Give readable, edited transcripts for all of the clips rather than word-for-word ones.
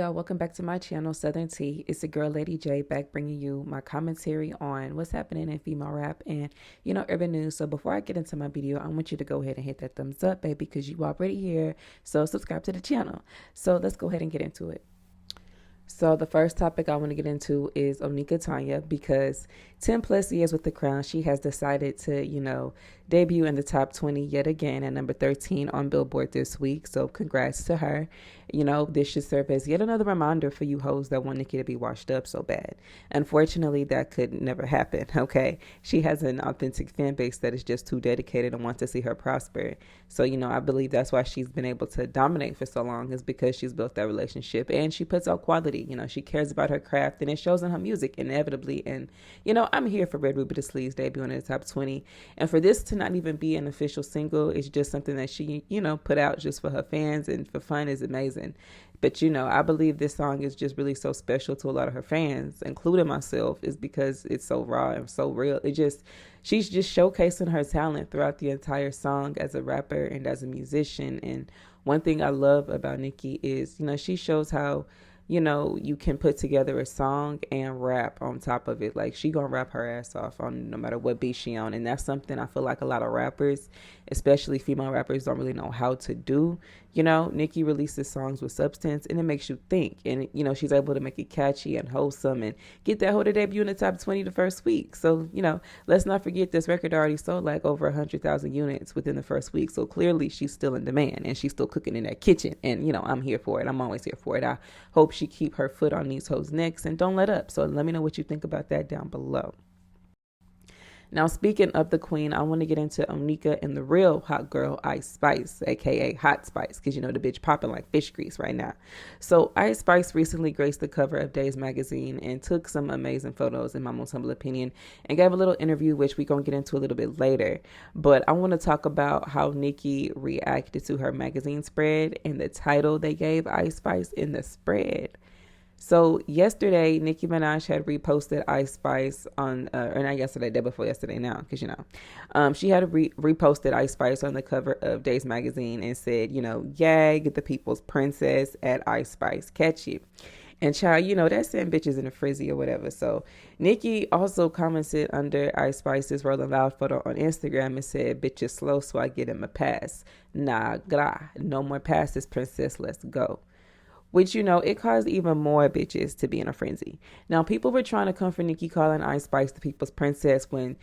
y'all, welcome back to my channel, Southern Tea. It's the girl Lady J back bringing you my commentary on what's happening in female rap and, urban news. So before I get into my video, I want you to go ahead and hit that thumbs up, baby, because you already here. So subscribe to the channel. So let's go ahead and get into it. So the first topic I want to get into is Onika Tanya, because 10 plus years with the crown, she has decided to, debut in the top 20 yet again at number 13 on Billboard this week. So congrats to her. This should serve as yet another reminder for you hoes that want Nicki to be washed up so bad. Unfortunately, that could never happen, okay? She has an authentic fan base that is just too dedicated and wants to see her prosper. So, I believe that's why she's been able to dominate for so long, is because she's built that relationship and she puts out quality. She cares about her craft and it shows in her music inevitably. And, I'm here for Red Ruby Da Sleeves debuting in the top 20. And for this to not even be an official single, it's just something that she, put out just for her fans and for fun is amazing. But, I believe this song is just really so special to a lot of her fans, including myself, is because it's so raw and so real. She's just showcasing her talent throughout the entire song as a rapper and as a musician. And one thing I love about Nicki is, she shows how, you can put together a song and rap on top of it. Like, she gonna rap her ass off on no matter what beat she on. And that's something I feel like a lot of rappers, especially female rappers, don't really know how to do. Nicki releases songs with substance and it makes you think. And, she's able to make it catchy and wholesome and get that whole debut in the top 20 the first week. So, let's not forget this record already sold like over 100,000 units within the first week. So clearly she's still in demand and she's still cooking in that kitchen. And, I'm here for it. I'm always here for it. I hope she keep her foot on these hoes' necks and don't let up. So let me know what you think about that down below. Now, speaking of the queen, I want to get into Onika and the real hot girl, IceSpice, aka Hot Spice, because the bitch popping like fish grease right now. So IceSpice recently graced the cover of Days magazine and took some amazing photos, in my most humble opinion, and gave a little interview, which we're going to get into a little bit later. But I want to talk about how Nicki reacted to her magazine spread and the title they gave IceSpice in the spread. So yesterday, Nicki Minaj had reposted IceSpice on, or not yesterday, day before yesterday now, because, she had reposted IceSpice on the cover of Days magazine and said, yag the people's princess at IceSpice, catch you. And child, that sent bitches in a frizzy or whatever. So Nicki also commented under IceSpice's Rolling Loud photo on Instagram and said, bitches slow, so I get him a pass. Nah, gra, no more passes, princess, let's go. Which, it caused even more bitches to be in a frenzy. Now, people were trying to come for Nicki calling IceSpice the people's princess when,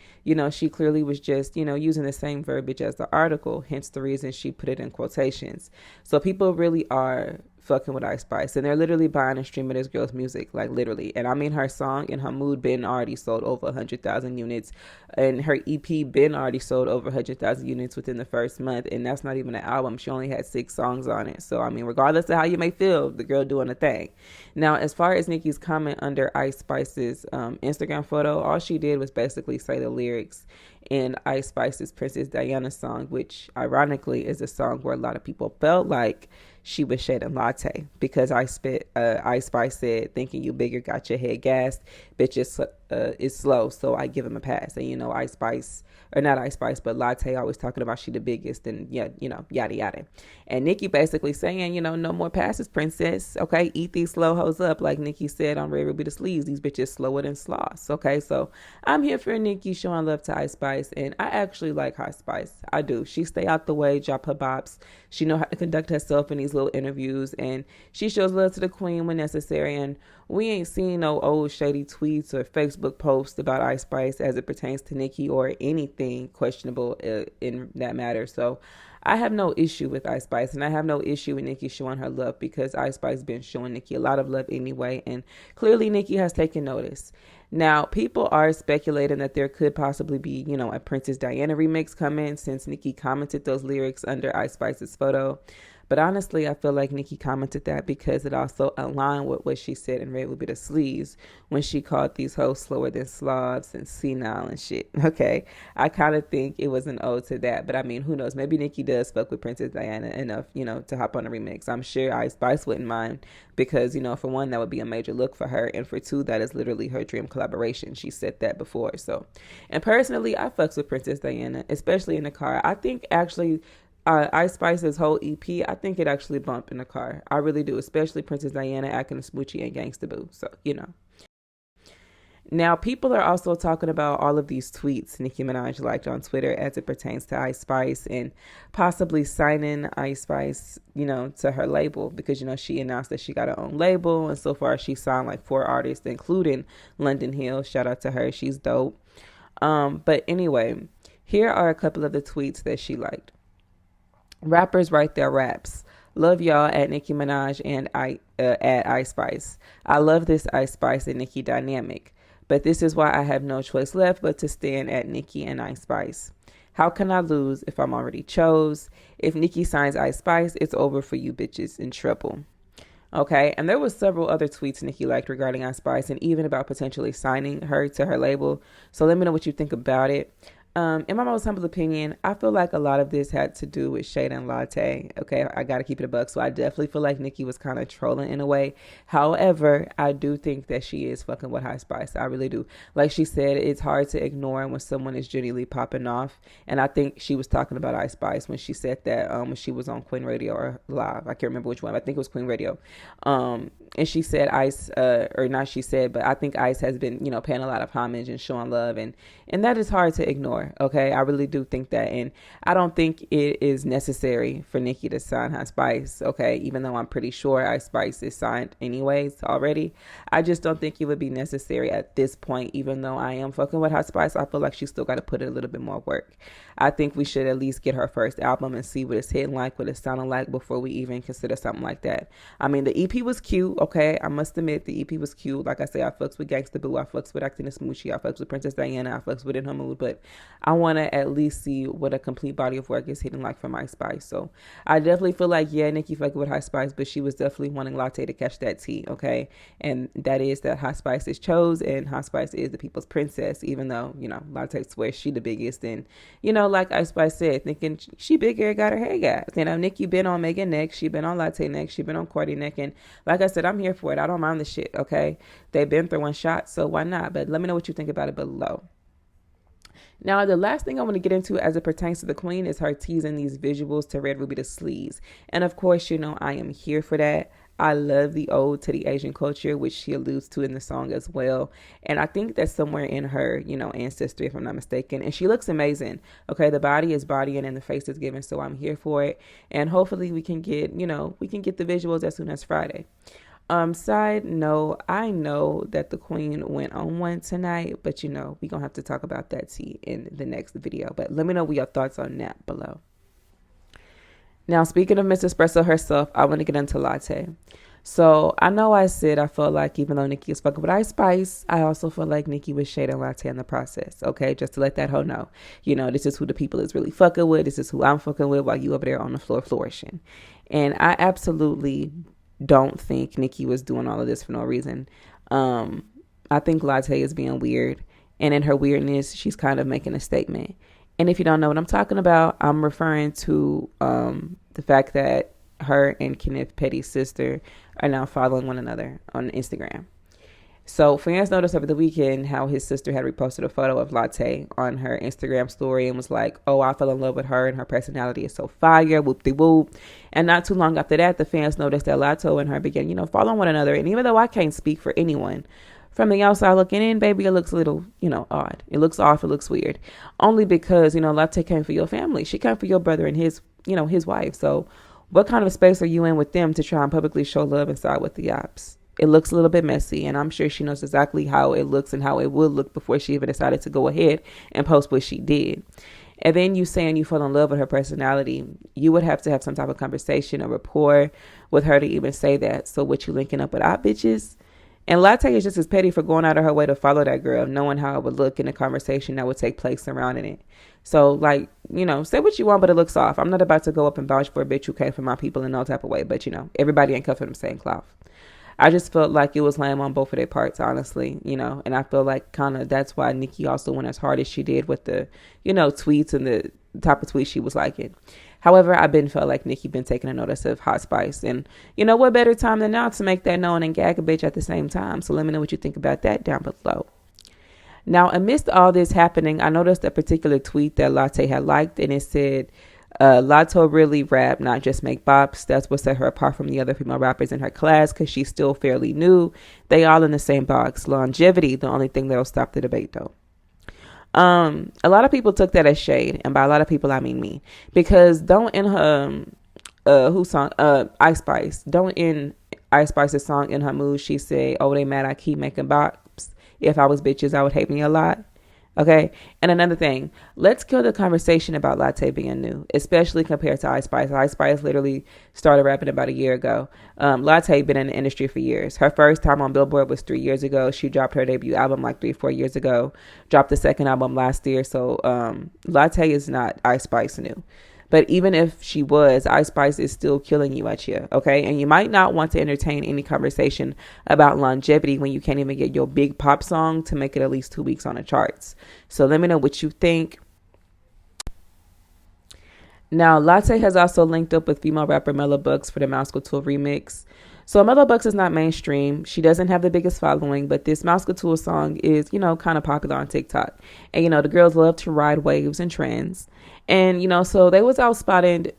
she clearly was just, using the same verbiage as the article, hence the reason she put it in quotations. So people really are fucking with IceSpice, and they're literally buying and streaming this girl's music, like literally. And I mean, her song and her mood been already sold over 100,000 units, and her EP been already sold over 100,000 units within the first month, and that's not even an album. She only had 6 songs on it. So I mean, regardless of how you may feel, the girl doing a thing. Now, as far as Nicki's comment under IceSpice's Instagram photo, all she did was basically say the lyrics in IceSpice's Princess Diana song, which ironically is a song where a lot of people felt like she was shading Latte, because IceSpice said, thinking you bigger, got your head gassed, bitch is slow, so I give him a pass. And IceSpice, or not IceSpice, but Latte always talking about she the biggest, and yada yada. And Nicki basically saying, no more passes, princess. Okay, eat these slow hoes up, like Nicki said on Red Ruby Da Sleeves. These bitches slower than sloths. Okay, so I'm here for Nicki showing love to IceSpice, and I actually like IceSpice. I do. She stay out the way, drop her bops. She know how to conduct herself in these little interviews, and she shows love to the queen when necessary. And we ain't seen no old shady tweets or Facebook posts about IceSpice as it pertains to Nicki or anything questionable in that matter. So I have no issue with IceSpice, and I have no issue with Nicki showing her love, because IceSpice been showing Nicki a lot of love anyway, and clearly Nicki has taken notice. Now, people are speculating that there could possibly be, a Princess Diana remix coming, since Nicki commented those lyrics under IceSpice's photo. But honestly, I feel like Nicki commented that because it also aligned with what she said in Red Ruby Da Sleeves when she called these hoes slower than slobs and senile and shit. Okay, I kind of think it was an ode to that. But I mean, who knows? Maybe Nicki does fuck with Princess Diana enough, to hop on a remix. I'm sure IceSpice wouldn't mind, because, for one, that would be a major look for her. And for two, that is literally her dream collaboration. She said that before. So, and personally, I fucks with Princess Diana, especially in the car. I think actually IceSpice's whole EP, I think it actually bumped in the car. I really do, especially Princess Diana acting a smoochie and Gangsta Boo. So, Now, people are also talking about all of these tweets Nicki Minaj liked on Twitter as it pertains to IceSpice and possibly signing IceSpice, to her label because, she announced that she got her own label. And so far, she signed like 4 artists, including London Hill. Shout out to her. She's dope. But anyway, here are a couple of the tweets that she liked. Rappers write their raps. Love y'all at Nicki Minaj and at IceSpice. I love this IceSpice and Nicki dynamic. But this is why I have no choice left but to stand at Nicki and IceSpice. How can I lose if I'm already chose? If Nicki signs IceSpice, it's over for you bitches in trouble. Okay, and there was several other tweets Nicki liked regarding IceSpice and even about potentially signing her to her label. So let me know what you think about it. In my most humble opinion, I feel like a lot of this had to do with Shade and Latte. Okay, I got to keep it a buck. So I definitely feel like Nicki was kind of trolling in a way. However, I do think that she is fucking with IceSpice. I really do. Like she said, it's hard to ignore when someone is genuinely popping off. And I think she was talking about IceSpice when she said that when she was on Queen Radio or Live. I can't remember which one. I think it was Queen Radio. And she said Ice, or not she said, but I think Ice has been, paying a lot of homage and showing love. And that is hard to ignore. Okay, I really do think that, and I don't think it is necessary for Nicki to sign IceSpice. Okay, even though I'm pretty sure IceSpice is signed anyways already, I just don't think it would be necessary at this point. Even though I am fucking with IceSpice, I feel like she's still got to put in a little bit more work. I think we should at least get her first album and see what it's hitting like, what it's sounding like before we even consider something like that. I mean, the EP was cute. Okay, I must admit the EP was cute. Like I say, I fucks with Gangsta Boo, I fucks with Acting a Smoochie, I fucks with Princess Diana, I fucks with In Her Mood, but I want to at least see what a complete body of work is hitting like from IceSpice. So I definitely feel like, yeah, Nicki fucking with IceSpice, but she was definitely wanting Latte to catch that tea, okay? And that is that IceSpice is chose and IceSpice is the people's princess, even though, Latte swears she the biggest. And, like IceSpice said, thinking she bigger, got her hair got. Nicki been on Megan neck, she been on Latte neck, she been on Cardi neck. And like I said, I'm here for it. I don't mind the shit, okay? They've been throwing shots, so why not? But let me know what you think about it below. Now, the last thing I want to get into as it pertains to the queen is her teasing these visuals to Red Ruby the Sleaze. And of course, I am here for that. I love the ode to the Asian culture, which she alludes to in the song as well. And I think that's somewhere in her, ancestry, if I'm not mistaken. And she looks amazing. Okay, the body is bodying and the face is given, so I'm here for it. And hopefully we can get, the visuals as soon as Friday. Side note, I know that the queen went on one tonight, but we're going to have to talk about that tea in the next video. But let me know what your thoughts on that below. Now, speaking of Miss Espresso herself, I want to get into Latte. So I know I said I felt like even though Nicki is fucking with IceSpice, I also feel like Nicki was shading Latte in the process. Okay, just to let that hoe know, this is who the people is really fucking with. This is who I'm fucking with while you over there on the floor flourishing. And I absolutely don't think Nicki was doing all of this for no reason. I think Latte is being weird. And in her weirdness, she's kind of making a statement. And if you don't know what I'm talking about, I'm referring to the fact that her and Kenneth Petty's sister are now following one another on Instagram. So fans noticed over the weekend how his sister had reposted a photo of Latte on her Instagram story and was like, oh, I fell in love with her and her personality is so fire, whoop-de-whoop. And not too long after that, the fans noticed that Latto and her began, following one another. And even though I can't speak for anyone, from the outside looking in, baby, it looks a little, odd. It looks off. It looks weird. Only because, Latte came for your family. She came for your brother and his wife. So what kind of space are you in with them to try and publicly show love and side with the ops? It looks a little bit messy, and I'm sure she knows exactly how it looks and how it would look before she even decided to go ahead and post what she did. And then you saying you fell in love with her personality, you would have to have some type of conversation or rapport with her to even say that. So what, you linking up with op bitches? And Latte is just as petty for going out of her way to follow that girl, knowing how it would look in a conversation that would take place surrounding it. So, say what you want, but it looks off. I'm not about to go up and vouch for a bitch who came for my people in no type of way, but, everybody ain't cut from the same cloth. I just felt like it was lame on both of their parts, honestly, and I feel like kind of that's why Nicki also went as hard as she did with the, tweets and the type of tweets she was liking. However, I've been felt like Nicki been taking a notice of IceSpice, and what better time than now to make that known and gag a bitch at the same time. So let me know what you think about that down below. Now, amidst all this happening, I noticed a particular tweet that Latte had liked, and it said, Latto really rap, not just make bops. That's what set her apart from the other female rappers in her class because she's still fairly new. They all in the same box. Longevity, the only thing that'll stop the debate though. A lot of people took that as shade, and by a lot of people I mean me, because don't in her who song IceSpice, don't in IceSpice's song In Her Mood she said, "Oh, they mad I keep making bops. If I was bitches I would hate me a lot." Okay. And another thing, let's kill the conversation about Latto being new, especially compared to IceSpice. IceSpice literally started rapping about a year ago. Latto been in the industry for years. Her first time on Billboard was 3 years ago. She dropped her debut album like 3-4 years ago, dropped the second album last year. So Latto is not IceSpice new. But even if she was, IceSpice is still killing you at you, okay? And you might not want to entertain any conversation about longevity when you can't even get your big pop song to make it at least 2 weeks on the charts. So let me know what you think. Now, Latto has also linked up with female rapper Mellow Bucks for the Mouse Couture remix. So Mellow Bucks is not mainstream. She doesn't have the biggest following, but this Mouse Couture song is, kind of popular on TikTok. And, the girls love to ride waves and trends. And, so they was out spotted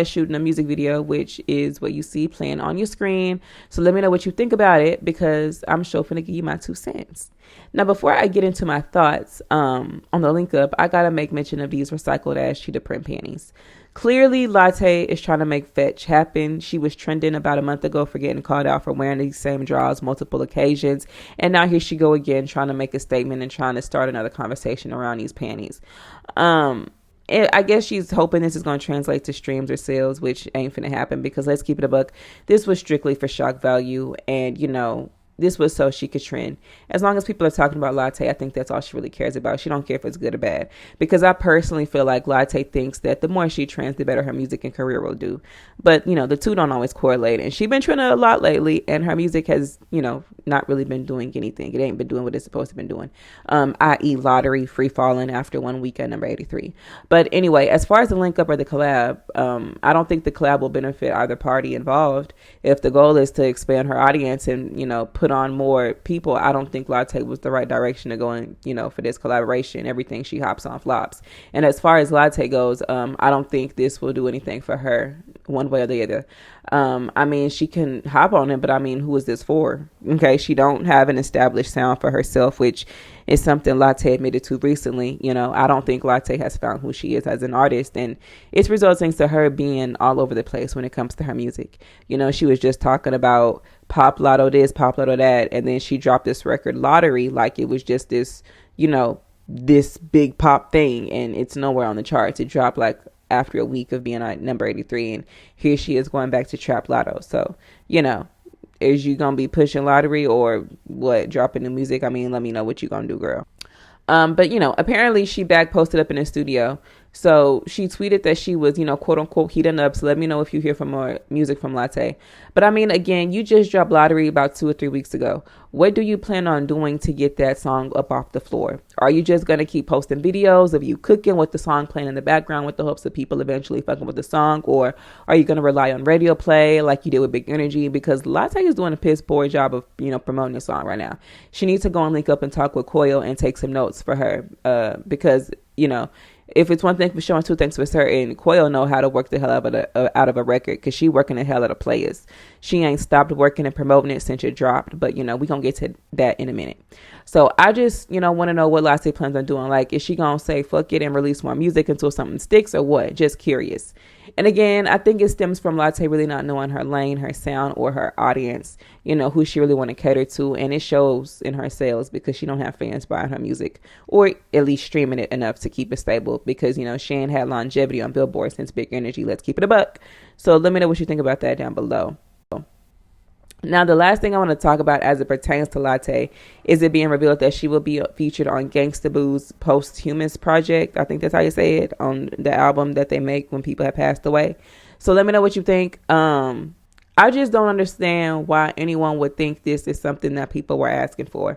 shooting a music video, which is what you see playing on your screen. So let me know what you think about it, because I'm sure finna give you my 2 cents. Now, before I get into my thoughts on the link up, I got to make mention of these recycled ass cheetah print panties. Clearly, Latto is trying to make fetch happen. She was trending about a month ago for getting called out for wearing these same drawers multiple occasions. And now here she go again, trying to make a statement and trying to start another conversation around these panties. I guess she's hoping this is going to translate to streams or sales, which ain't finna happen, because let's keep it a buck. This was strictly for shock value, and this was so she could trend. As long as people are talking about Latto, I think that's all she really cares about. She don't care if it's good or bad, because I personally feel like Latto thinks that the more she trends, the better her music and career will do. But the two don't always correlate, and she's been trending a lot lately, and her music has not really been doing anything. It ain't been doing what it's supposed to been doing, i.e. lottery, free falling after 1 week at number 83. But anyway, as far as the link up or the collab, I don't think the collab will benefit either party involved. If the goal is to expand her audience and put on more people, I don't think Latto was the right direction to go in, for this collaboration. Everything she hops on flops. And as far as Latto goes, I don't think this will do anything for her one way or the other. I mean, she can hop on it, but I mean, who is this for? Okay, she don't have an established sound for herself, which is something Latto admitted to recently. I don't think Latto has found who she is as an artist, and it's resulting to her being all over the place when it comes to her music. She was just talking about pop lotto this, pop lotto that, and then she dropped this record Lottery like it was just this, this big pop thing, and it's nowhere on the charts. It dropped like after a week of being at number 83, and here she is going back to trap lotto. So is you gonna be pushing Lottery or what, dropping new music? I mean, let me know what you gonna do, girl. But apparently she back posted up in the studio. So she tweeted that she was, quote unquote, heating up. So let me know if you hear from more music from Latto. But I mean, again, you just dropped Lottery about 2 or 3 weeks ago. What do you plan on doing to get that song up off the floor? Are you just going to keep posting videos of you cooking with the song playing in the background with the hopes of people eventually fucking with the song? Or are you going to rely on radio play like you did with Big Energy? Because Latto is doing a piss poor job of, promoting the song right now. She needs to go and link up and talk with Coi and take some notes for her. Because, if it's one thing for sure and 2 things for certain, Coi know how to work the hell out of a record, because she working the hell out of players. She ain't stopped working and promoting it since it dropped. But, we going to get to that in a minute. So I just, want to know what Latto plans on doing. Like, is she going to say fuck it and release more music until something sticks, or what? Just curious. And again, I think it stems from Latto really not knowing her lane, her sound, or her audience, who she really want to cater to. And it shows in her sales, because she don't have fans buying her music, or at least streaming it enough to keep it stable, because, she ain't had longevity on Billboard since Big Energy. Let's keep it a buck. So let me know what you think about that down below. Now, the last thing I want to talk about as it pertains to Latto is it being revealed that she will be featured on Gangsta Boo's Posthumous project. I think that's how you say it, on the album that they make when people have passed away. So let me know what you think. I just don't understand why anyone would think this is something that people were asking for.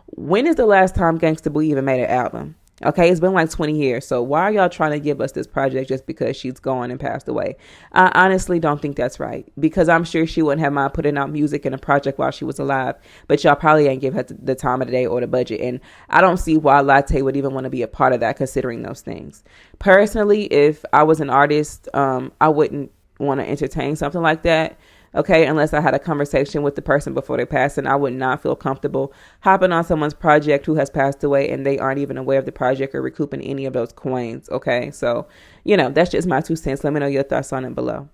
When is the last time Gangsta Boo even made an album? Okay, it's been like 20 years. So why are y'all trying to give us this project just because she's gone and passed away? I honestly don't think that's right, because I'm sure she wouldn't have mind putting out music and a project while she was alive, but y'all probably ain't give her the time of the day or the budget. And I don't see why Latte would even want to be a part of that, considering those things. Personally, if I was an artist, I wouldn't want to entertain something like that. Okay, unless I had a conversation with the person before they passed, and I would not feel comfortable hopping on someone's project who has passed away and they aren't even aware of the project or recouping any of those coins. Okay, so, that's just my 2 cents. Let me know your thoughts on it below.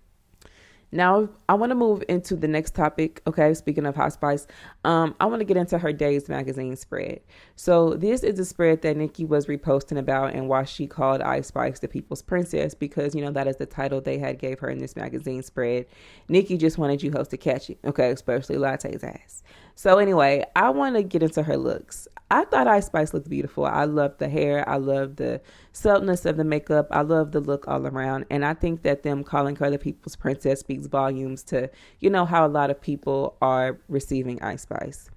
Now, I want to move into the next topic, okay? Speaking of IceSpice, I want to get into her Days magazine spread. So this is a spread that Nicki was reposting about and why she called IceSpice the People's Princess, because, that is the title they had gave her in this magazine spread. Nicki just wanted you hoes to catch it, okay? Especially Latte's ass. So anyway, I want to get into her looks. I thought IceSpice looked beautiful. I love the hair. I love the subtleness of the makeup. I love the look all around. And I think that them calling her the People's Princess speaks volumes to, how a lot of people are receiving IceSpice.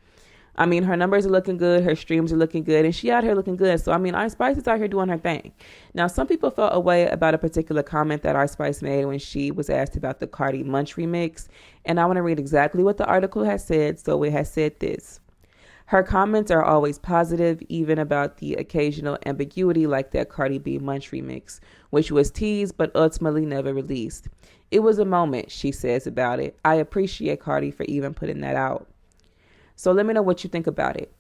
I mean, her numbers are looking good. Her streams are looking good. And she out here looking good. So, I mean, IceSpice is out here doing her thing. Now, some people felt a way about a particular comment that IceSpice made when she was asked about the Cardi Munch remix. And I want to read exactly what the article has said. So it has said this. Her comments are always positive, even about the occasional ambiguity like that Cardi B Munch remix, which was teased but ultimately never released. It was a moment, she says about it. I appreciate Cardi for even putting that out. So let me know what you think about it.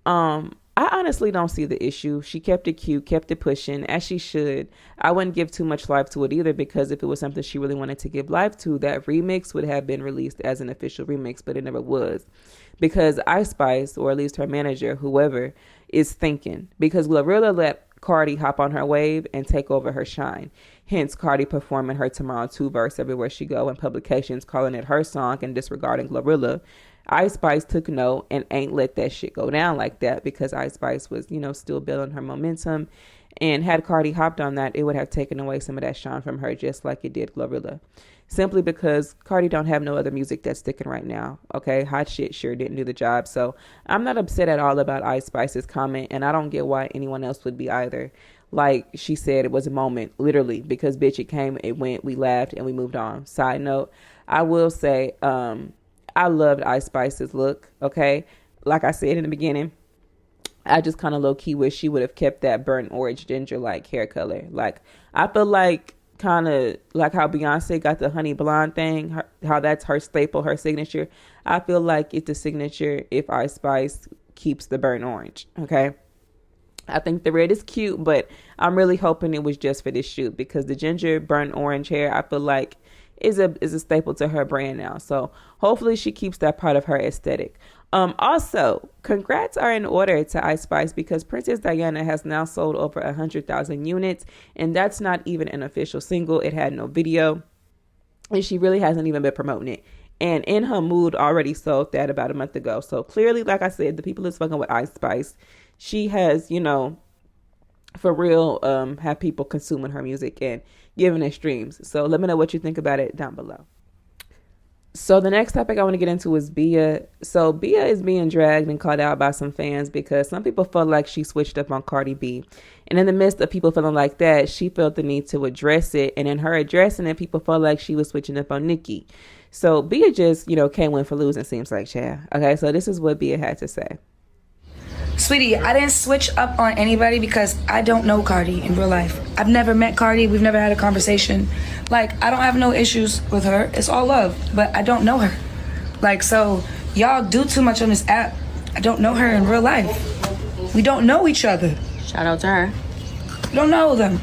I honestly don't see the issue. She kept it cute, kept it pushing, as she should. I wouldn't give too much life to it either, because if it was something she really wanted to give life to, that remix would have been released as an official remix, but it never was. Because IceSpice, or at least her manager, whoever, is thinking. Because Glorilla let Cardi hop on her wave and take over her shine. Hence, Cardi performing her Tomorrow 2 verse everywhere she go, and publications calling it her song and disregarding Glorilla. IceSpice took note and ain't let that shit go down like that, because IceSpice was, still building her momentum. And had Cardi hopped on that, it would have taken away some of that shine from her, just like it did Glorilla. Simply because Cardi don't have no other music that's sticking right now. Okay, Hot Shit sure didn't do the job. So I'm not upset at all about IceSpice's comment, and I don't get why anyone else would be either. Like she said, it was a moment, literally, because bitch, it came, it went, we laughed, and we moved on. Side note, I will say, I loved IceSpice's look, okay? Like I said in the beginning, I just kind of low-key wish she would have kept that burnt orange ginger-like hair color. Like, I feel like kind of like how Beyonce got the honey blonde thing, how that's her staple, her signature. I feel like it's a signature if IceSpice keeps the burnt orange, okay? I think the red is cute, but I'm really hoping it was just for this shoot, because the ginger burnt orange hair, I feel like, is a staple to her brand now. So hopefully she keeps that part of her aesthetic. Also, congrats are in order to IceSpice, because Princess Diana has now sold over 100,000 units, and that's not even an official single. It had no video, and she really hasn't even been promoting it. And In Her Mood already sold that about a month ago. So clearly, like I said, the people is fucking with IceSpice. She has, for real, have people consuming her music and giving it streams. So let me know what you think about it down below. So the next topic I want to get into is Bia. So Bia is being dragged and called out by some fans because some people felt like she switched up on Cardi B. And in the midst of people feeling like that, she felt the need to address it. And in her addressing it, people felt like she was switching up on Nicki. So Bia just, can't win for losing, seems like, child. Okay, so this is what Bia had to say. Sweetie, I didn't switch up on anybody because I don't know Cardi in real life. I've never met Cardi. We've never had a conversation. Like, I don't have no issues with her. It's all love, but I don't know her. Like, so y'all do too much on this app. I don't know her in real life. We don't know each other. Shout out to her. We don't know them.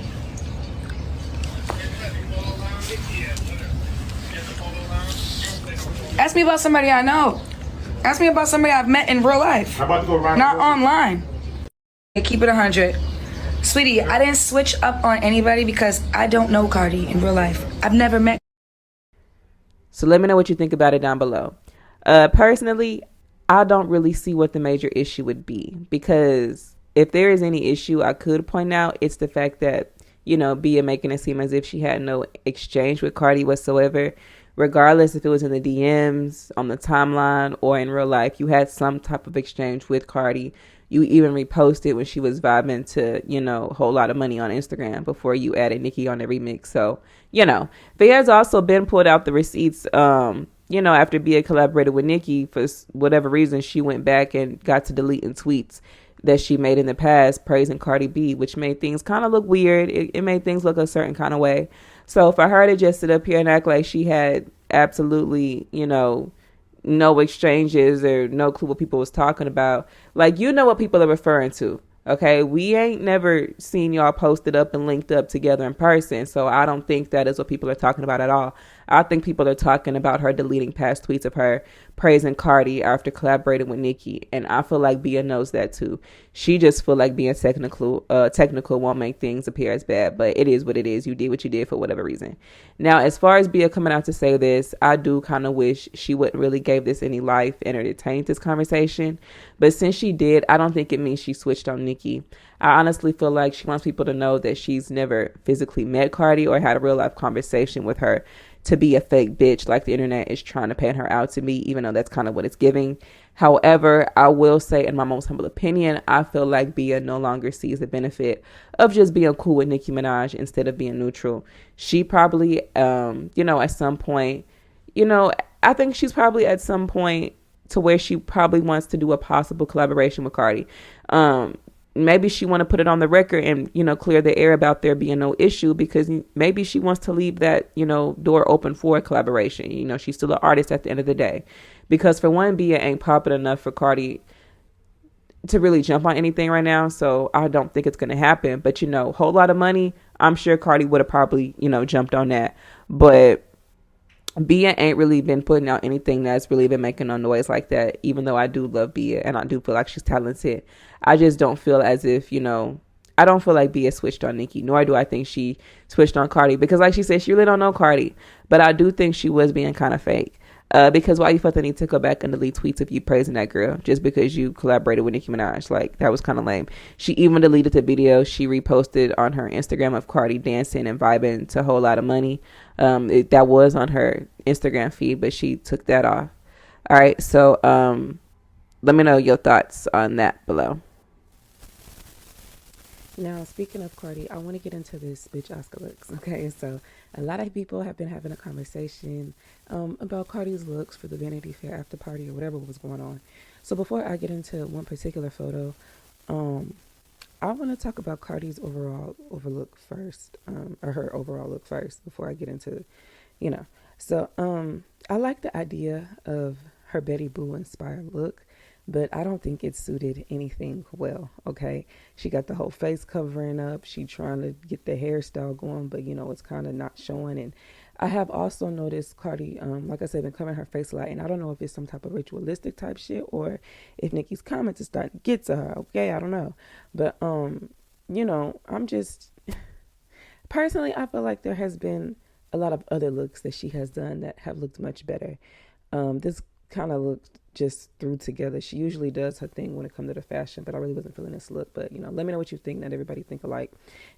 Ask me about somebody I know. Ask me about somebody I've met in real life. I'm about to go around. Not online. Keep it 100. Sweetie, I didn't switch up on anybody because I don't know Cardi in real life. I've never met. So let me know what you think about it down below. Personally, I don't really see what the major issue would be, because if there is any issue I could point out, it's the fact that, Bia making it seem as if she had no exchange with Cardi whatsoever. Regardless if it was in the DMs, on the timeline, or in real life, you had some type of exchange with Cardi You even reposted when she was vibing to, Whole Lot of Money on Instagram before you added Nicki on the remix. So, Via's also been pulled out the receipts, after Bia collaborated with Nicki for whatever reason. She went back and got to deleting tweets that she made in the past praising Cardi B, which made things kind of look weird. It made things look a certain kind of way. So for her to just sit up here and act like she had absolutely, no exchanges or no clue what people was talking about, like, what people are referring to. Okay, we ain't never seen y'all posted up and linked up together in person, so I don't think that is what people are talking about at all. I think people are talking about her deleting past tweets of her praising Cardi after collaborating with Nicki, and I feel like Bia knows that too. She just feel like being technical won't make things appear as bad, but it is what it is. You did what you did for whatever reason. Now, as far as Bia coming out to say this, I do kind of wish she wouldn't really gave this any life and entertained this conversation, but since she did, I don't think it means she switched on Nicki. I honestly feel like she wants people to know that she's never physically met Cardi or had a real life conversation with her to be a fake bitch like the internet is trying to paint her out to be, even though that's kind of what it's giving. However, I will say, in my most humble opinion, I feel like Bia no longer sees the benefit of just being cool with Nicki Minaj instead of being neutral. She probably, at some point, I think she's probably at some point to where she probably wants to do a possible collaboration with Cardi. Maybe she want to put it on the record and, clear the air about there being no issue, because maybe she wants to leave that, door open for a collaboration. She's still an artist at the end of the day. Because for one, Bia ain't popular enough for Cardi to really jump on anything right now. So I don't think it's going to happen. But, Whole Lot of Money, I'm sure Cardi would have probably, jumped on that. But Bia ain't really been putting out anything that's really been making no noise like that, even though I do love Bia and I do feel like she's talented. I just don't feel as if, I don't feel like Bia switched on Nicki, nor do I think she switched on Cardi, because like she said, she really don't know Cardi. But I do think she was being kind of fake. Because why you felt the need to go back and delete tweets of you praising that girl just because you collaborated with Nicki Minaj? Like, that was kind of lame. She even deleted the video she reposted on her Instagram of Cardi dancing and vibing to a Whole Lot of Money. That was on her Instagram feed, but she took that off. All right, so let me know your thoughts on that below. Now, speaking of Cardi, I want to get into this bitch Oscar looks. Okay, so a lot of people have been having a conversation about Cardi's looks for the Vanity Fair after party or whatever was going on. So before I get into one particular photo, I want to talk about Cardi's overall look first, or her overall look first before I get into, So I like the idea of her Betty Boo inspired look, but I don't think it suited anything well, okay? She got the whole face covering up. She trying to get the hairstyle going, but, it's kind of not showing. And I have also noticed Cardi, like I said, been covering her face a lot. And I don't know if it's some type of ritualistic type shit or if Nicki's comments is starting to get to her, okay? I don't know. But, I'm just... Personally, I feel like there has been a lot of other looks that she has done that have looked much better. This kind of looked just threw together. She usually does her thing when it comes to the fashion, but I really wasn't feeling this look. But, let me know what you think. Not everybody think alike.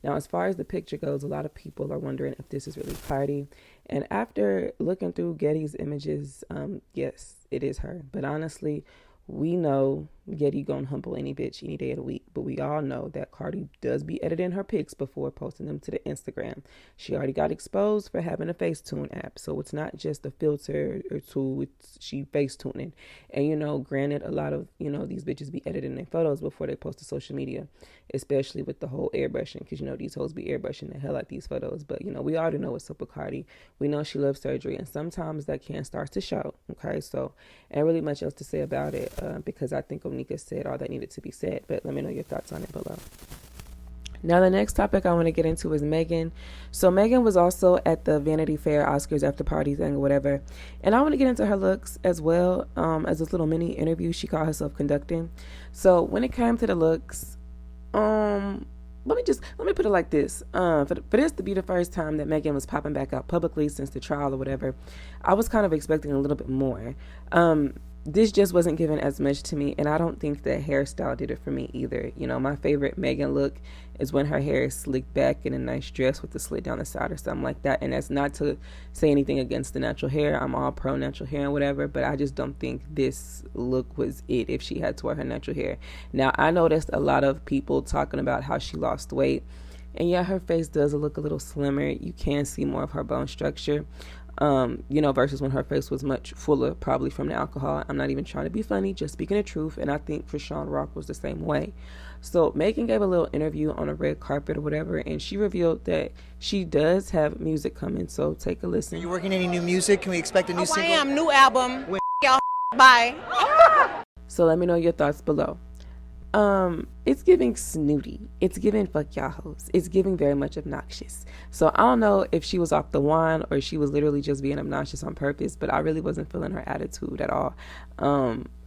Now, as far as the picture goes, a lot of people are wondering if this is really Cardi. And after looking through Getty's images, yes, it is her. But honestly, we know Getty gonna humble any bitch any day of the week, but we all know that Cardi does be editing her pics before posting them to the Instagram. She already got exposed for having a Facetune app, so it's not just a filter or tool, she Facetuning. And granted, a lot of these bitches be editing their photos before they post to social media, especially with the whole airbrushing, because these hoes be airbrushing the hell out these photos. But we already know what's up with Cardi. We know she loves surgery, and sometimes that can start to show. Okay, so ain't really much else to say about it, because I think Onika said all that needed to be said, but let me know your thoughts on it below. Now, the next topic I want to get into is Megan. So Megan was also at the Vanity Fair Oscars after party thing or whatever, and I want to get into her looks as well, as this little mini interview she called herself conducting. So when it came to the looks, let me put it like this. For this to be the first time that Megan was popping back out publicly since the trial or whatever, I was kind of expecting a little bit more. this just wasn't given as much to me, and I don't think the hairstyle did it for me either. You know, my favorite Megan look is when her hair is slicked back in a nice dress with a slit down the side or something like that. And that's not to say anything against the natural hair. I'm all pro natural hair and whatever, but I just don't think this look was it if she had to wear her natural hair. Now, I noticed a lot of people talking about how she lost weight, and yeah, her face does look a little slimmer. You can see more of her bone structure. You know, versus when her face was much fuller, probably from the alcohol. I'm not even trying to be funny, just speaking the truth. And I think for Sean Rock was the same way. So Megan gave a little interview on a red carpet or whatever, and she revealed that she does have music coming. So take a listen. Are you working any new music? Can we expect a new single? I am. New album. Y'all bye. So let me know your thoughts below. It's giving snooty. It's giving fuck y'all hoes. It's giving very much obnoxious. So I don't know if she was off the wine or she was literally just being obnoxious on purpose, but I really wasn't feeling her attitude at all.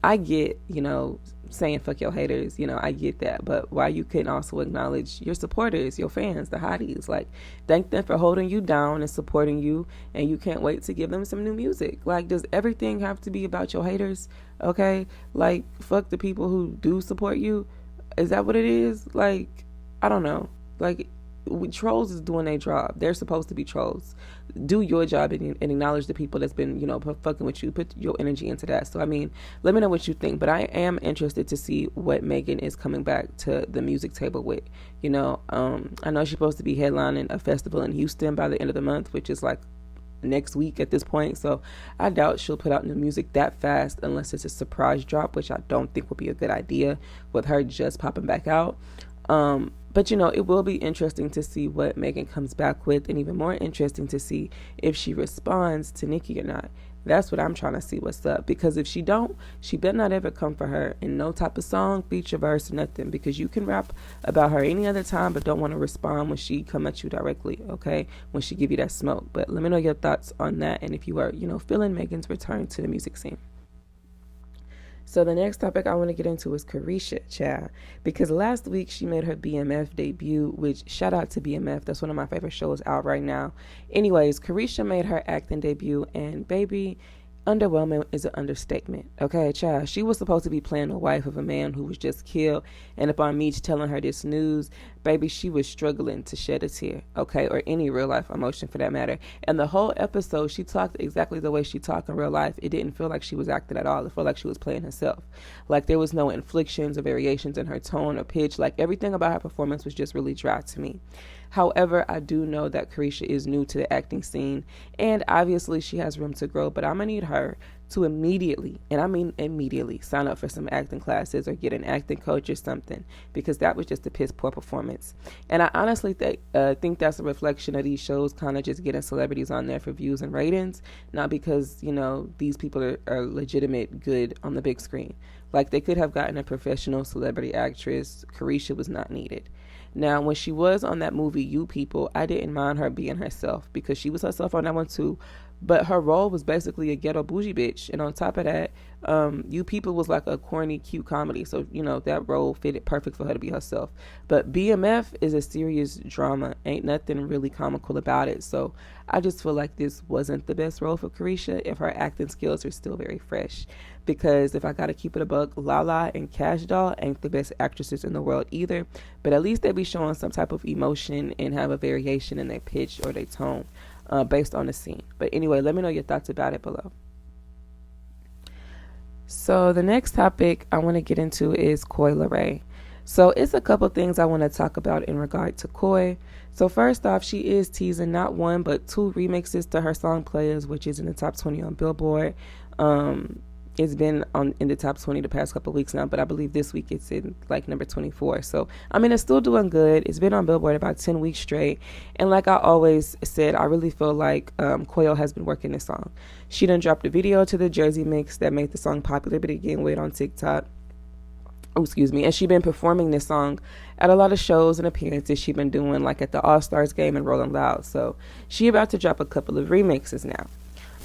I get, you know, saying fuck your haters, you know, I get that, but why you couldn't also acknowledge your supporters, your fans, the hotties, like thank them for holding you down and supporting you, and you can't wait to give them some new music. Like, does everything have to be about your haters? Okay, like fuck the people who do support you. Is that what it is? Like, I don't know. Like, trolls is doing their job. They're supposed to be trolls. Do your job and acknowledge the people that's been, you know, fucking with you. Put your energy into that. So, I mean, let me know what you think. But I am interested to see what Megan is coming back to the music table with. You know, I know she's supposed to be headlining a festival in Houston by the end of the month, which is like next week at this point. So I doubt she'll put out new music that fast unless it's a surprise drop, which I don't think would be a good idea with her just popping back out. But, you know, it will be interesting to see what Megan comes back with, and even more interesting to see if she responds to Nicki or not. That's what I'm trying to see what's up. Because if she don't, she better not ever come for her in no type of song, feature, verse, or nothing. Because you can rap about her any other time, but don't want to respond when she come at you directly, okay? When she give you that smoke. But let me know your thoughts on that, and if you are, you know, feeling Megan's return to the music scene. So the next topic I want to get into is Karisha, child, because last week she made her BMF debut, which shout out to BMF. That's one of my favorite shows out right now. Anyways, Karisha made her acting debut, and baby, underwhelming is an understatement. Okay, child, she was supposed to be playing the wife of a man who was just killed, and upon me telling her this news, baby, she was struggling to shed a tear, okay, or any real life emotion for that matter. And the whole episode, she talked exactly the way she talked in real life. It didn't feel like she was acting at all. It felt like she was playing herself. Like there was no inflections or variations in her tone or pitch. Like everything about her performance was just really dry to me. However, I do know that Karisha is new to the acting scene, and obviously she has room to grow, but I'm going to need her to immediately, and I mean immediately, sign up for some acting classes or get an acting coach or something, because that was just a piss poor performance. And I honestly think that's a reflection of these shows kind of just getting celebrities on there for views and ratings, not because, you know, these people are legitimate good on the big screen. Like they could have gotten a professional celebrity actress. Karisha was not needed. Now, when she was on that movie, You People, I didn't mind her being herself because she was herself on that one too. But her role was basically a ghetto bougie bitch. And on top of that, You People was like a corny, cute comedy. So, you know, that role fitted perfect for her to be herself. But BMF is a serious drama. Ain't nothing really comical about it. So I just feel like this wasn't the best role for Karisha if her acting skills are still very fresh. Because if I gotta keep it a buck, Lala and Cash Doll ain't the best actresses in the world either. But at least they be showing some type of emotion and have a variation in their pitch or their tone. Based on the scene. But anyway, let me know your thoughts about it below. So the next topic I want to get into is Coi Leray. So it's a couple things I want to talk about in regard to Coi. So first off, she is teasing not one but two remixes to her song Players, which is in the top 20 on Billboard. It's been in the top 20 the past couple of weeks now, but I believe this week it's in like number 24. So, I mean, it's still doing good. It's been on Billboard about 10 weeks straight. And like I always said, I really feel like Coi has been working this song. She done dropped a video to the Jersey mix that made the song popular, but it gained weight on TikTok. Oh, excuse me. And she been performing this song at a lot of shows and appearances she been doing, like at the All-Stars game and Rolling Loud. So she about to drop a couple of remixes now.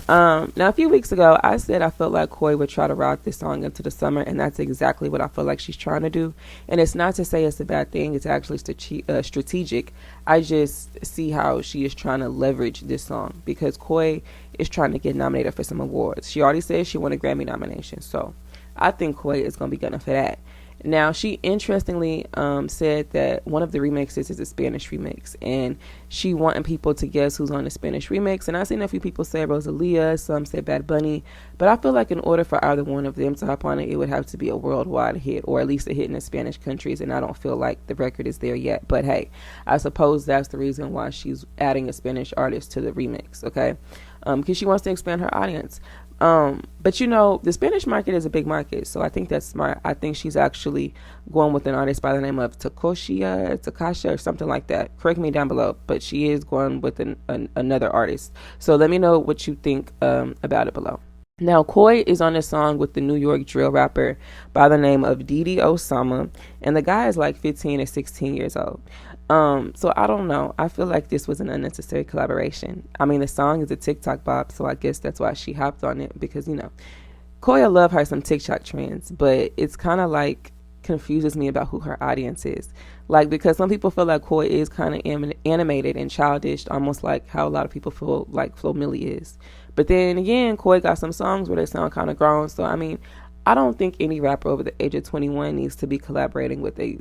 Now, a few weeks ago, I said I felt like Coi would try to rock this song into the summer, and that's exactly what I feel like she's trying to do. And it's not to say it's a bad thing. It's actually strategic. I just see how she is trying to leverage this song because Coi is trying to get nominated for some awards. She already said she won a Grammy nomination, so I think Coi is going to be gunning for that. Now, she interestingly said that one of the remixes is a Spanish remix, and she wanting people to guess who's on the Spanish remix. And I've seen a few people say Rosalia, some say Bad Bunny, but I feel like in order for either one of them to hop on it, it would have to be a worldwide hit, or at least a hit in the Spanish countries, and I don't feel like the record is there yet. But hey, I suppose that's the reason why she's adding a Spanish artist to the remix, okay? Because she wants to expand her audience. But you know, the Spanish market is a big market, so I think that's smart. I think she's actually going with an artist by the name of Takasha or something like that. Correct me down below, but she is going with another artist. So let me know what you think about it below. Now, Coi is on a song with the New York drill rapper by the name of Didi Osama, and the guy is like 15 or 16 years old. So I don't know. I feel like this was an unnecessary collaboration. I mean, the song is a TikTok bop, so I guess that's why she hopped on it because, you know, Coi love her some TikTok trends, but it's kind of like confuses me about who her audience is. Like, because some people feel like Coi is kind of animated and childish, almost like how a lot of people feel like Flo Milli is. But then again, Coi got some songs where they sound kind of grown. So, I mean, I don't think any rapper over the age of 21 needs to be collaborating with a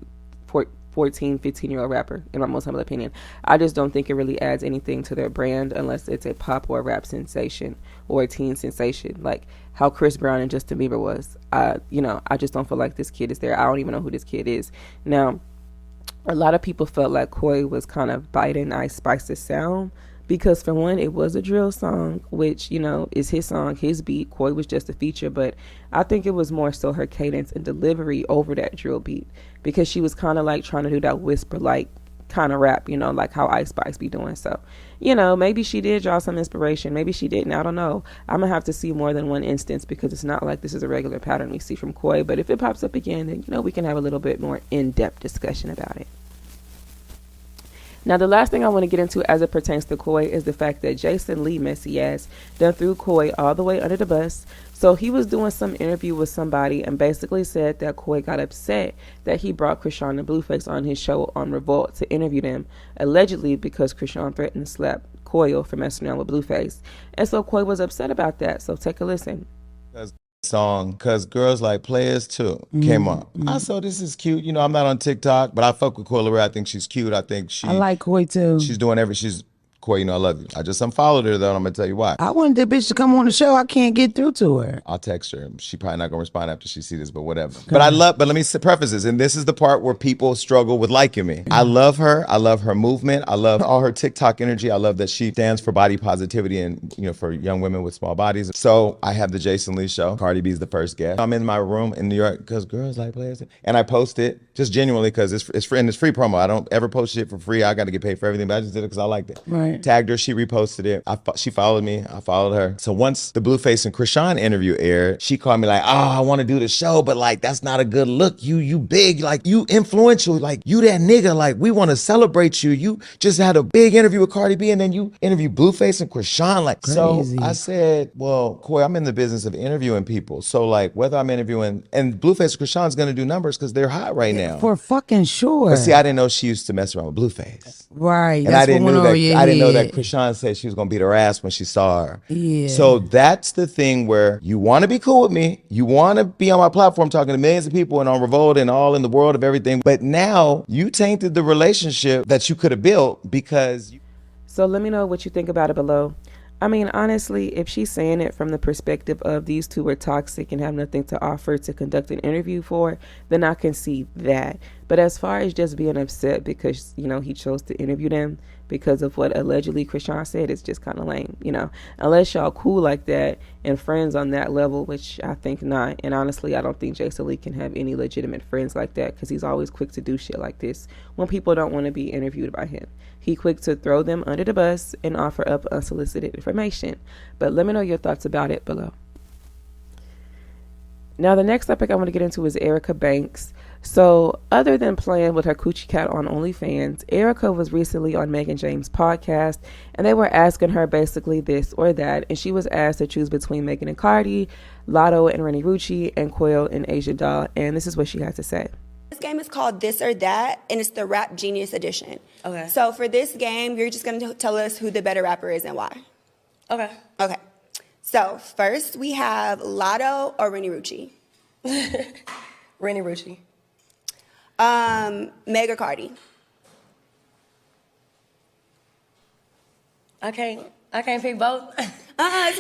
14, 15-year-old rapper, in my most humble opinion. I just don't think it really adds anything to their brand unless it's a pop or a rap sensation or a teen sensation, like how Chris Brown and Justin Bieber was. I just don't feel like this kid is there. I don't even know who this kid is. Now, a lot of people felt like Coi was kind of biting IceSpice's sound because, for one, it was a drill song, which, you know, is his song, his beat. Coi was just a feature, but I think it was more so her cadence and delivery over that drill beat because she was kind of like trying to do that whisper like kind of rap, you know, like how IceSpice be doing. So, you know, maybe she did draw some inspiration. Maybe she didn't. I don't know. I'm going to have to see more than one instance because it's not like this is a regular pattern we see from Coi. But if it pops up again, then, you know, we can have a little bit more in-depth discussion about it. Now, the last thing I want to get into as it pertains to Coi is the fact that Jason Lee, messy ass, done threw Coi all the way under the bus. So he was doing some interview with somebody and basically said that Coi got upset that he brought Krishan and Blueface on his show on Revolt to interview them, allegedly because Krishan threatened to slap Coi for messing around with Blueface. And so Coi was upset about that. So take a listen. Song because Girls Like Players too came up. I saw this is cute. You know, I'm not on TikTok, but I fuck with Coi Leray. I think she's cute. I think I like Coi too. She's doing she's Coi, you know, I love you. I just unfollowed her though, and I'm gonna tell you why. I wanted that bitch to come on the show. I can't get through to her. I'll text her. She probably not gonna respond after she see this, but whatever. But let me preface this, and this is the part where people struggle with liking me. I love her. I love her movement. I love all her TikTok energy. I love that she stands for body positivity and, you know, for young women with small bodies. So I have the Jason Lee show. Cardi B is the first guest. I'm in my room in New York because Girls Like Players, and I post it just genuinely because it's free and it's free promo. I don't ever post shit for free. I got to get paid for everything, but I just did it because I liked it. Right. Tagged her. She reposted it. She followed me. I followed her. So once the Blueface and Krishan interview aired, she called me like, oh, I want to do the show, but like, that's not a good look. You big, like you influential, like you that nigga, like we want to celebrate you. You just had a big interview with Cardi B and then you interview Blueface and Krishan. Like, crazy. So I said, well, Coi, I'm in the business of interviewing people. So like whether I'm interviewing, and Blueface and Krishan's going to do numbers because they're hot right now. For fucking sure. But see, I didn't know she used to mess around with Blueface. Right. And I didn't know that Krishan said she was gonna beat her ass when she saw her. Yeah. So that's the thing where you want to be cool with me, you want to be on my platform talking to millions of people and on Revolt and all in the world of everything, but now you tainted the relationship that you could have built because. So let me know what you think about it below. I mean, honestly, if she's saying it from the perspective of these two are toxic and have nothing to offer to conduct an interview for, then I can see that. But as far as just being upset because, you know, he chose to interview them because of what allegedly Krishan said, it's just kind of lame, you know. Unless y'all cool like that and friends on that level, which I think not. And honestly, I don't think Jason Lee can have any legitimate friends like that because he's always quick to do shit like this when people don't want to be interviewed by him. He quick to throw them under the bus and offer up unsolicited information. But let me know your thoughts about it below. Now, the next topic I want to get into is Erica Banks. So, other than playing with her coochie cat on OnlyFans, Erica was recently on Megan James' podcast, and they were asking her basically this or that, and she was asked to choose between Megan and Cardi, Latto and Rennie Rucci, and Coi and IceSpice, and this is what she had to say. This game is called This or That, and it's the Rap Genius Edition. Okay. So for this game, you're just going to tell us who the better rapper is and why. Okay. Okay. So first, we have Latto or Rennie Rucci. Rennie Rucci. Meg or Cardi. I can't pick both. It's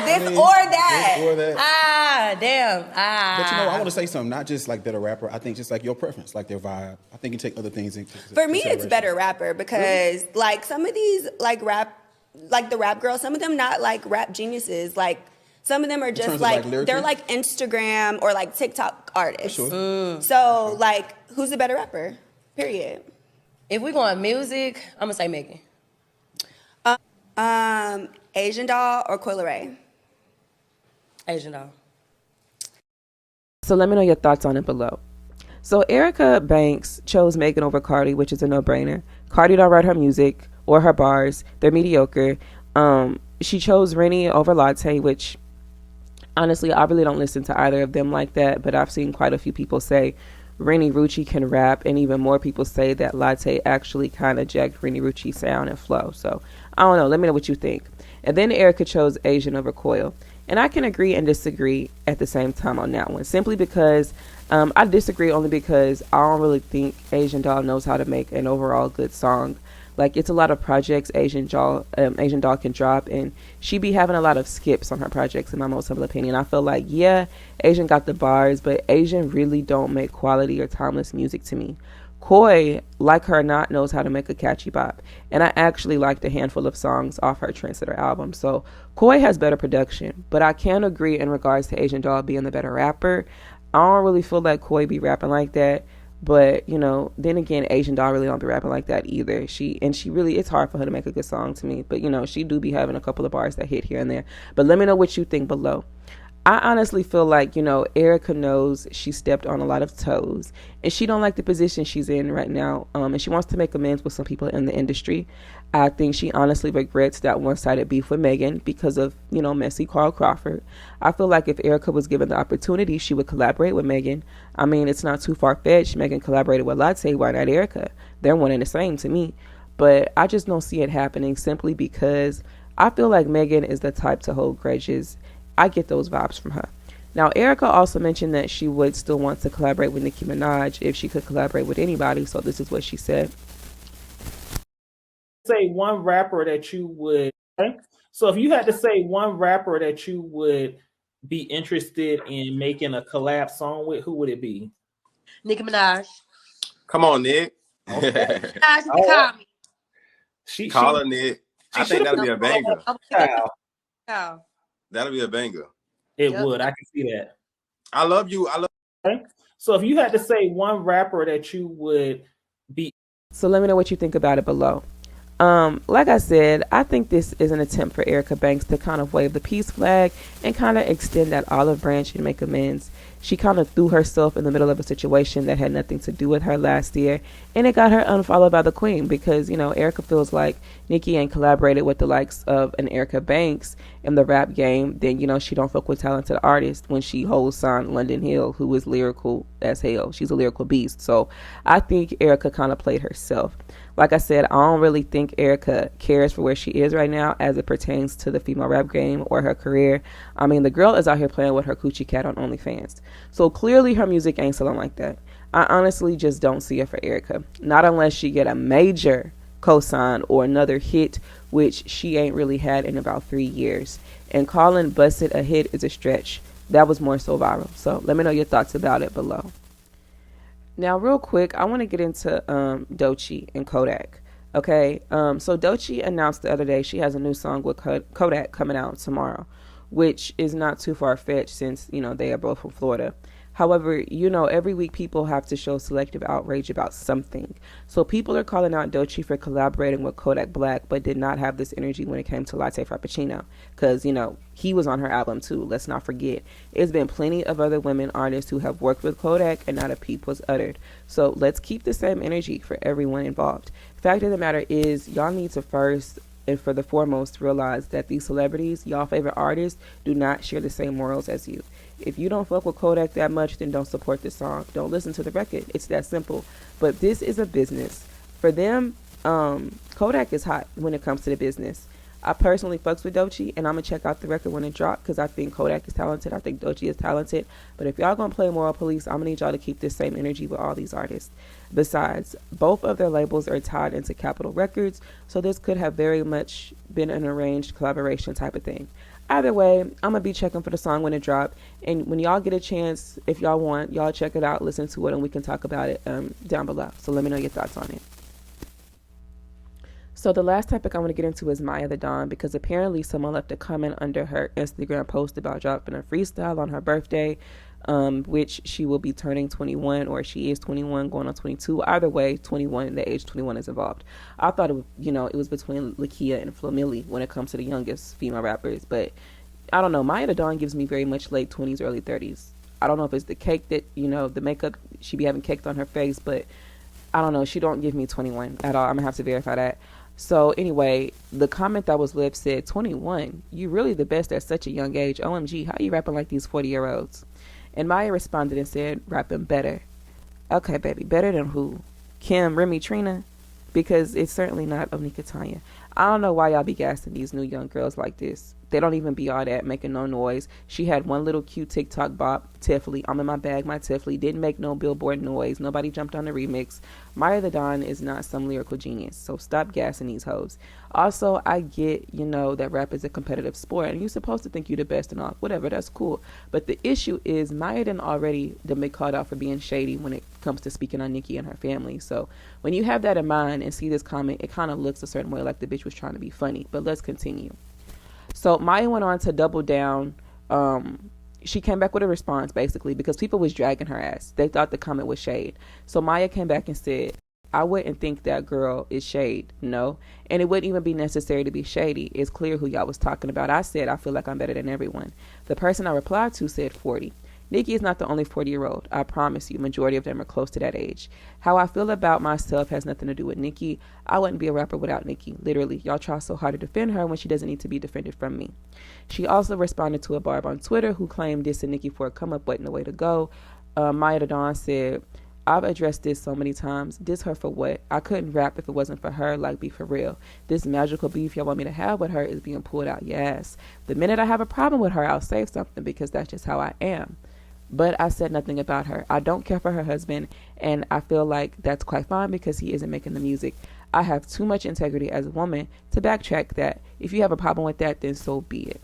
this or that. Or that. Damn. But you know, I want to say something, not just like better rapper. I think just like your preference, like their vibe. I think you take other things into For me, it's consideration. better rapper because like some of these like the rap girls, some of them not like rap geniuses. Like some of them are just terms of, like lyrically? they're like Instagram or like TikTok artists. For sure. So like, who's the better rapper? Period. If we going music, I'm gonna say Megan. Asian Doll or Coi Leray? Asian doll. So let me know your thoughts on it below. So Erica Banks chose Megan over Cardi, which is a no-brainer. Cardi don't write her music or her bars. They're mediocre. She chose Rennie over Latte, which honestly, I really don't listen to either of them like that, but I've seen quite a few people say Rennie Rucci can rap, and even more people say that Latte actually kind of jacked Rennie Rucci's sound and flow. So I don't know. Let me know what you think. And then Erica chose Asian over Coi. And I can agree and disagree at the same time on that one, simply because I disagree only because I don't really think Asian Doll knows how to make an overall good song. Like, it's a lot of projects Asian Doll can drop, and she be having a lot of skips on her projects, in my most humble opinion. I feel like, yeah, Asian got the bars, but Asian really don't make quality or timeless music to me. Coi, like her or not, knows how to make a catchy bop, and I actually liked a handful of songs off her Trendsetter album. So Coi has better production, but I can agree in regards to Asian Doll being the better rapper. I don't really feel like Coi be rapping like that. But, you know, then again, Asian Doll really don't be rapping like that either. She really, it's hard for her to make a good song to me. But, you know, she do be having a couple of bars that hit here and there. But let me know what you think below. I honestly feel like, you know, Erica knows she stepped on a lot of toes, and she don't like the position she's in right now. And she wants to make amends with some people in the industry. I think she honestly regrets that one-sided beef with Megan because of, you know, messy Carl Crawford. I feel like if Erica was given the opportunity, she would collaborate with Megan. I mean, it's not too far-fetched. Megan collaborated with Latte. Why not Erica? They're one and the same to me. But I just don't see it happening simply because I feel like Megan is the type to hold grudges. I get those vibes from her. Now, Erica also mentioned that she would still want to collaborate with Nicki Minaj if she could collaborate with anybody. So this is what she said. Say one rapper that you would. Okay? So if you had to say one rapper that you would be interested in making a collab song with, who would it be? Nicki Minaj. Come on, Nick. Minaj, you can call me. Call her, Nick. I think that'll be a banger. Wow. That'll be a banger. It would. I can see that. I love you. Okay? So if you had to say one rapper that you would be. So let me know what you think about it below. Like I said, I think this is an attempt for Erica Banks to kind of wave the peace flag and kind of extend that olive branch and make amends. She kind of threw herself in the middle of a situation that had nothing to do with her last year, and it got her unfollowed by the queen because, you know, Erica feels like Nicki ain't collaborated with the likes of an Erica Banks in the rap game. Then, you know, she don't fuck with talented artists when she holds signed London Hill, who is lyrical as hell. She's a lyrical beast. So I think Erica kind of played herself. Like I said, I don't really think Erica cares for where she is right now as it pertains to the female rap game or her career. I mean, the girl is out here playing with her coochie cat on OnlyFans. So clearly her music ain't selling like that. I honestly just don't see it for Erica. Not unless she get a major cosign or another hit, which she ain't really had in about 3 years. And calling Busted a hit is a stretch. That was more so viral. So let me know your thoughts about it below. Now, real quick, I want to get into Dochi and Kodak. Okay, so Dochi announced the other day she has a new song with Kodak coming out tomorrow, which is not too far-fetched since, you know, they are both from Florida. However, you know, every week people have to show selective outrage about something. So people are calling out Dochi for collaborating with Kodak Black, but did not have this energy when it came to Latte Frappuccino. Because, you know, he was on her album too, let's not forget. There's been plenty of other women artists who have worked with Kodak and not a peep was uttered. So let's keep the same energy for everyone involved. Fact of the matter is, y'all need to first and for the foremost realize that these celebrities, y'all favorite artists, do not share the same morals as you. If you don't fuck with Kodak that much, then don't support this song. Don't listen to the record. It's that simple. But this is a business. For them, Kodak is hot when it comes to the business. I personally fucks with Dochi, and I'm going to check out the record when it drops because I think Kodak is talented. I think Dochi is talented. But if y'all going to play moral police, I'm going to need y'all to keep this same energy with all these artists. Besides, both of their labels are tied into Capitol Records, so this could have very much been an arranged collaboration type of thing. Either way, I'm going to be checking for the song when it drops. And when y'all get a chance, if y'all want, y'all check it out, listen to it, and we can talk about it down below. So let me know your thoughts on it. So the last topic I want to get into is MaiyaTheDon, because apparently someone left a comment under her Instagram post about dropping a freestyle on her birthday, which she will be turning 21, or she is 21 going on 22. Either way, 21, the age 21 is involved. I thought it was between Lakia and Flo Milli when it comes to the youngest female rappers, but I don't know. MaiyaTheDon gives me very much late 20s, early 30s. I don't know if it's the cake that, the makeup she be having caked on her face, but I don't know. She don't give me 21 at all. I'm gonna have to verify that. So anyway, the comment that was left said, 21, you really the best at such a young age. OMG, how you rapping like these 40-year-olds? And Maya responded and said, rapping better. Okay, baby, better than who? Kim, Remy, Trina? Because it's certainly not Onika Tanya. I don't know why y'all be gassing these new young girls like this. They don't even be all that, making no noise. She had one little cute TikTok bop, Tiffany. I'm in my bag, my Tiffany. Didn't make no billboard noise. Nobody jumped on the remix. MaiyaTheDon is not some lyrical genius, so stop gassing these hoes. Also, I get, that rap is a competitive sport, and you're supposed to think you're the best and all. Whatever, that's cool. But the issue is MaiyaTheDon already been called out for being shady when it comes to speaking on Nicki and her family. So when you have that in mind and see this comment, it kind of looks a certain way like the bitch was trying to be funny. But let's continue. So Maya went on to double down. She came back with a response, basically, because people was dragging her ass. They thought the comment was shade. So Maya came back and said, I wouldn't think that girl is shade, no. And it wouldn't even be necessary to be shady. It's clear who y'all was talking about. I said, I feel like I'm better than everyone. The person I replied to said 40. Nicki is not the only 40-year-old. I promise you, majority of them are close to that age. How I feel about myself has nothing to do with Nicki. I wouldn't be a rapper without Nicki. Literally, y'all try so hard to defend her when she doesn't need to be defended from me. She also responded to a barb on Twitter who claimed dissing Nicki for a come-up wasn't the way to go. MaiyaTheDon said, I've addressed this so many times. Diss her for what? I couldn't rap if it wasn't for her, like, be for real. This magical beef y'all want me to have with her is being pulled out, yes. The minute I have a problem with her, I'll say something because that's just how I am. But I said nothing about her. I don't care for her husband, and I feel like that's quite fine because he isn't making the music. I have too much integrity as a woman to backtrack that. If you have a problem with that, then so be it.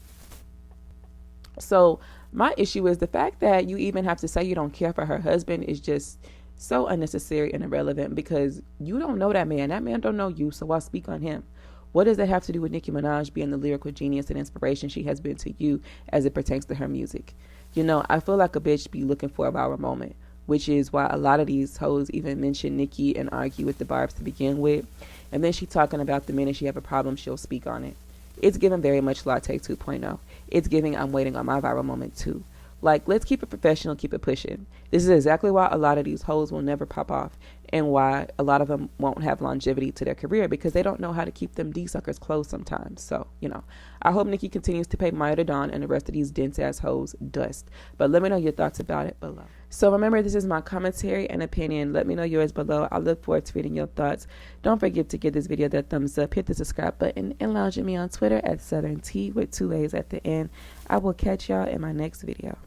So my issue is the fact that you even have to say you don't care for her husband is just so unnecessary and irrelevant because you don't know that man. That man don't know you, so I'll speak on him. What does that have to do with Nicki Minaj being the lyrical genius and inspiration she has been to you as it pertains to her music? I feel like a bitch be looking for a viral moment, which is why a lot of these hoes even mention Nicki and argue with the barbs to begin with. And then she talking about the minute she have a problem, she'll speak on it. It's giving very much Latte 2.0. It's giving I'm waiting on my viral moment too. Like, let's keep it professional, keep it pushing. This is exactly why a lot of these hoes will never pop off and why a lot of them won't have longevity to their career because they don't know how to keep them D-suckers close sometimes. So, I hope Nicki continues to pay MaiyaTheDon and the rest of these dense-ass hoes dust. But let me know your thoughts about it below. So remember, this is my commentary and opinion. Let me know yours below. I look forward to reading your thoughts. Don't forget to give this video that thumbs up, hit the subscribe button, and lounge at me on Twitter at Southern T with 2 A's at the end. I will catch y'all in my next video.